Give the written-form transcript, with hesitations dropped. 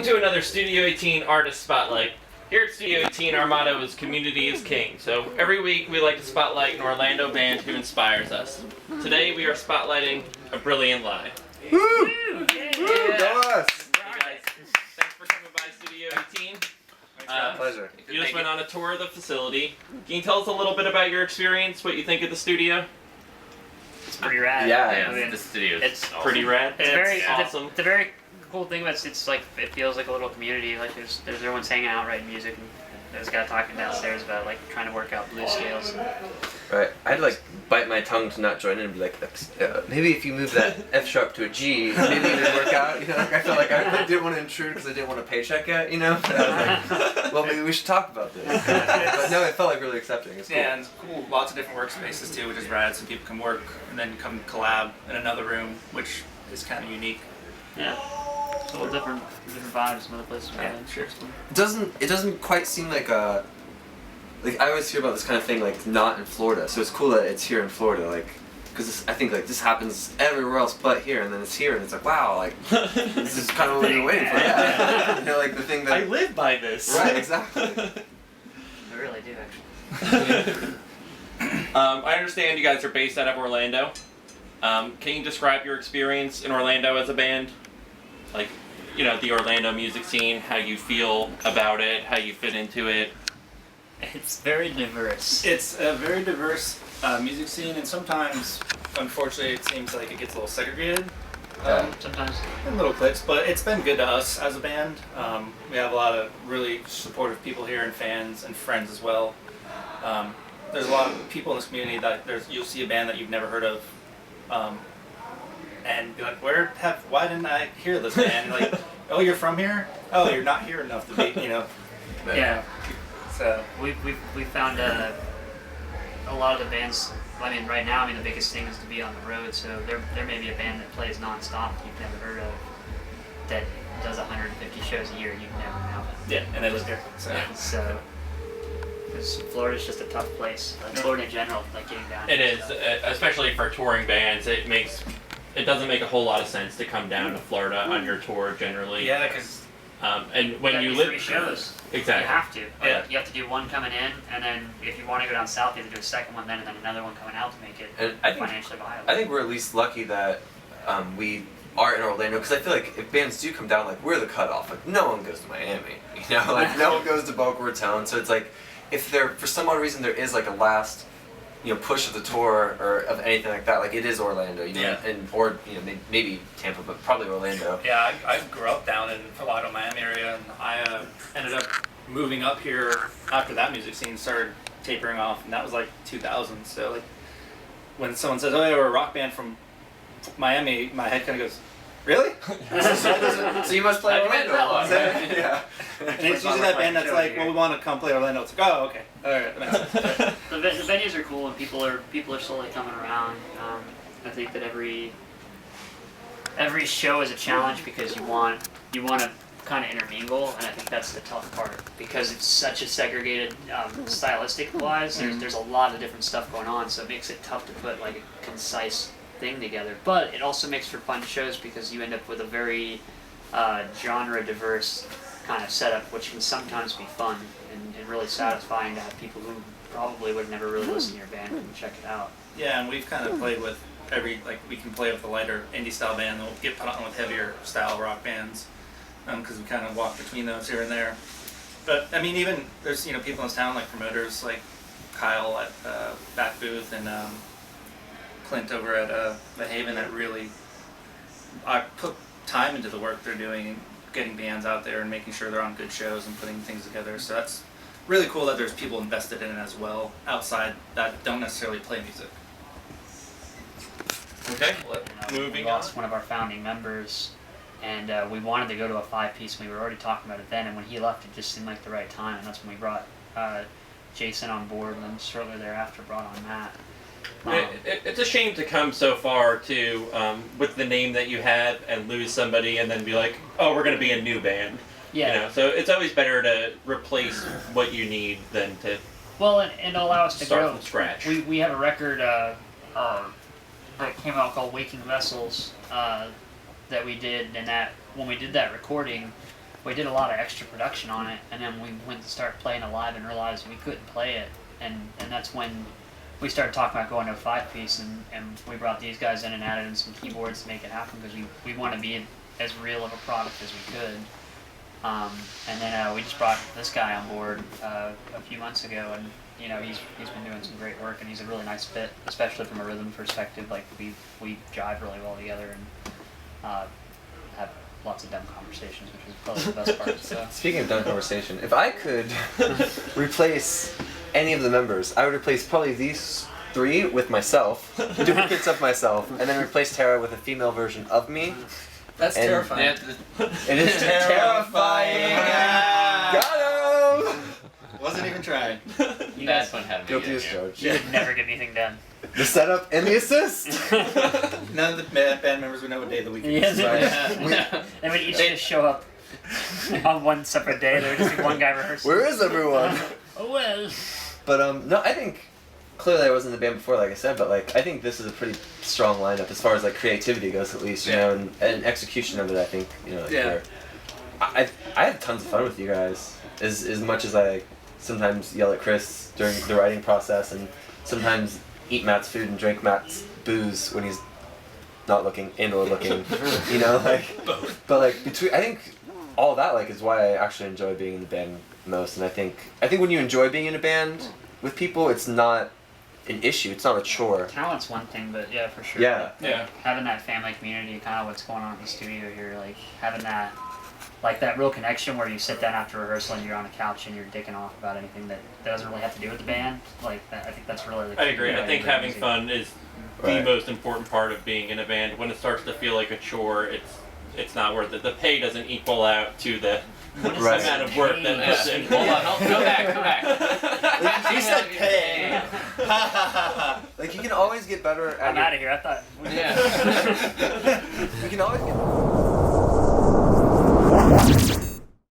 Welcome to another Studio 18 Artist Spotlight. Here at Studio 18, our motto is Community is King. So every week we like to spotlight an Orlando band who inspires us. Today we are spotlighting A Brilliant Lie. Woo! Woo! Go us! Hey guys, thanks for coming by Studio 18. Pleasure. You just went on a tour of the facility. Can you tell us a little bit about your experience, what you think of the studio? It's pretty rad. Yeah, I mean, the studio is it's awesome. Pretty rad. It's very awesome. The very cool thing about it's like it feels like a little community. Like there's everyone's hanging out, writing music, and there's a guy talking downstairs about like trying to work out blues scales. Right. I'd like bite my tongue to not join in and be like, maybe if you move that F sharp to a G, maybe it would work out. You know, like I felt like I didn't want to intrude because I didn't want a paycheck yet. You know, but I was like, well, maybe we should talk about this. But no, it felt like really accepting. It's cool. Yeah, and it's cool. Lots of different workspaces too, which is rad. So people can work and then come collab in another room, which is kind of unique. Yeah, it's a little different vibes from other places. Yeah, sure. It doesn't quite seem like a. Like I always hear about this kind of thing, like not in Florida. So it's cool that it's here in Florida, like, because I think like this happens everywhere else but here, and then it's here, and it's like wow, like this is kind of what you're waiting for. Yeah, you know, like the thing that. I live by this. Right, exactly. I really do actually. I understand you guys are based out of Orlando. Can you describe your experience in Orlando as a band? Like, you know, the Orlando music scene, how you feel about it, how you fit into it. It's very diverse. It's a very diverse music scene, and sometimes, unfortunately, it seems like it gets a little segregated. Sometimes. In little cliques, but it's been good to us as a band. We have a lot of really supportive people here, and fans and friends as well. There's a lot of people in this community that you'll see a band that you've never heard of, and be like, why didn't I hear this band? Like, oh, you're from here? Oh, you're not here enough to be, you know. Yeah. So We found a lot of the bands. I mean, right now, the biggest thing is to be on the road. So there may be a band that plays nonstop that you've never heard of that does 150 shows a year. You've never know. yeah, and they live here. So. So, because Florida's just a tough place. Like Florida in general, like getting down. It is, especially for touring bands. It doesn't make a whole lot of sense to come down to Florida on your tour generally. Yeah, because and when you live 3 shows. exactly. You have to. Yeah. You have to do one coming in, and then if you want to go down south, you have to do a second one then, and then another one coming out to make it And I think financially viable. I think we're at least lucky that we are in Orlando, because I feel like if bands do come down, like we're the cutoff. Like no one goes to Miami, you know, like no one goes to Boca Raton. So it's like if there for some odd reason there is like a last, you know, push of the tour or of anything like that, like it is Orlando, you know, Yeah. and or you know maybe Tampa, but probably Orlando. yeah, I grew up down in Fort Lauderdale, Miami area, and I ended up moving up here after that music scene started tapering off, and that was like 2000. So like when someone says, "Oh, yeah, we're a rock band from Miami," my head kind of goes, "Really?" So you must play I Orlando did. a lot. Yeah. And it's usually that band that's like, "Well, we want to come play Orlando." It's like, "Oh, okay, all right." That makes sense. The venues are cool, and people are slowly coming around. I think that every show is a challenge because you want to kind of intermingle, and I think that's the tough part because it's such a segregated stylistic wise. There's a lot of different stuff going on, so it makes it tough to put like a concise thing together. But it also makes for fun shows because you end up with a very genre diverse kind of setup, which can sometimes be fun and really satisfying to have people who probably would never really listen to your band and check it out. Yeah, and we've kind of played with we can play with a lighter indie style band, and we'll get put on with heavier style rock bands, because we kind of walk between those here and there. But I mean, even there's people in this town like promoters like Kyle at Back Booth and Clint over at the Haven that really put time into the work they're doing and getting bands out there and making sure they're on good shows and putting things together. So that's really cool that there's people invested in it as well outside that don't necessarily play music. Okay, We moving on. lost one of our founding members, and we wanted to go to a 5-piece, and we were already talking about it then, and when he left, it just seemed like the right time, and that's when we brought Jason on board, and then shortly thereafter brought on Matt. It's a shame to come so far to with the name that you have and lose somebody and then be like, oh, we're going to be a new band. Yeah. You know, so it's always better to replace what you need than to Well, and allow us to start grow. from scratch. We have a record that came out called Waking Vessels that we did, and that when we did that recording, we did a lot of extra production on it, and then we went to start playing it live and realized we couldn't play it, and that's when we started talking about going to a 5-piece, and we brought these guys in and added in some keyboards to make it happen because we want to be as real of a product as we could. And then we just brought this guy on board a few months ago, and you know he's been doing some great work, and he's a really nice fit, especially from a rhythm perspective. Like we jive really well together, and have lots of dumb conversations, which is probably the best part. So. Speaking of dumb conversation, if I could replace any of the members, I would replace probably these 3 with myself, duplicates of myself, and then replace Tara with a female version of me. That's And- terrifying. It is terrifying. Got him. Wasn't even trying. You That's guys, fun having Guilty you as here. charged. you would never get anything done. The setup and the assist. None of the band members would know what day of the week it Yes, is. Yeah. they would each just show up on one separate day. There would just be one guy rehearsing. Where is everyone? Oh well. But no, I think clearly I wasn't in the band before, like I said, but like I think this is a pretty strong lineup as far as like creativity goes, at least, you know, and execution of it. I think, you know, like Yeah. I had tons of fun with you guys. As much as I sometimes yell at Chris during the writing process, and sometimes eat Matt's food and drink Matt's booze when he's not looking in or looking, you know, like. But like I think all that like is why I actually enjoy being in the band most, and I think when you enjoy being in a band with people, it's not an issue. It's not a chore. Talent's one thing, but yeah, for sure. Yeah. Yeah. Having that family community, kind of what's going on in the studio here, like having that, like that real connection where you sit down after rehearsal and you're on a couch and you're dicking off about anything that doesn't really have to do with the band. Like that, I think that's really. The I key agree. to I think great having music. fun is Right. the most important part of being in a band. When it starts to feel like a chore, it's not worth it. The pay doesn't equal out to the What is Right. this amount of work pain? that puts in. Hold on, go back. He said pay. Like you can always get better at I'm out of here. I thought. Yeah. You can always get